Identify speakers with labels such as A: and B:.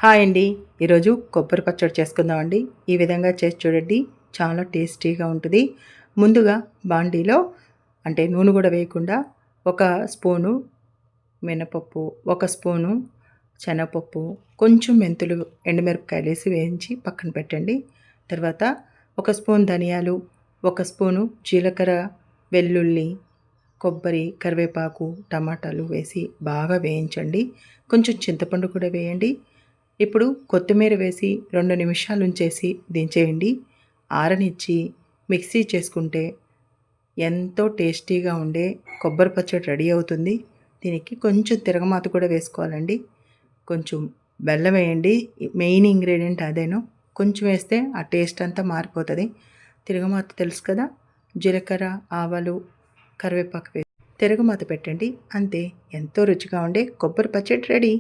A: Hi అండి. ఈరోజు కొబ్బరి పచ్చడి చేసుకుందామండి. ఈ విధంగా చేసి చూడండి. చాలా టేస్టీగా ఉంటుంది. ముందుగా బాండీలో అంటే నూనె కూడా వేయకుండా ఒక స్పూను మినపప్పు, ఒక స్పూను శనగపప్పు, కొంచెం మెంతులు, ఎండుమిరపకాయలేసి వేయించి పక్కన పెట్టండి. తర్వాత ఒక స్పూన్ ధనియాలు, ఒక స్పూను జీలకర్ర, వెల్లుల్లి, కొబ్బరి, కరివేపాకు, టమాటాలు వేసి బాగా వేయించండి. కొంచెం చింతపండు కూడా వేయండి. ఇప్పుడు కొత్తిమీర వేసి 2 నిమిషాలు ఉంచేసి దించేయండి. ఆరనిచ్చి మిక్సీ చేసుకుంటే ఎంతో టేస్టీగా ఉండే కొబ్బరి పచ్చడి రెడీ అవుతుంది. దీనికి కొంచెం తిరగమాత కూడా వేసుకోవాలండి. కొంచెం బెల్లం వేయండి. మెయిన్ ఇంగ్రీడియంట్ అదేను. కొంచెం వేస్తే ఆ టేస్ట్ అంతా మారిపోతుంది. తిరగమాత తెలుసు కదా, జీలకర్ర, ఆవాలు, కరివేపాకు వేసి తిరగమాత పెట్టండి. అంతే, ఎంతో రుచిగా ఉండే కొబ్బరి పచ్చడి రెడీ.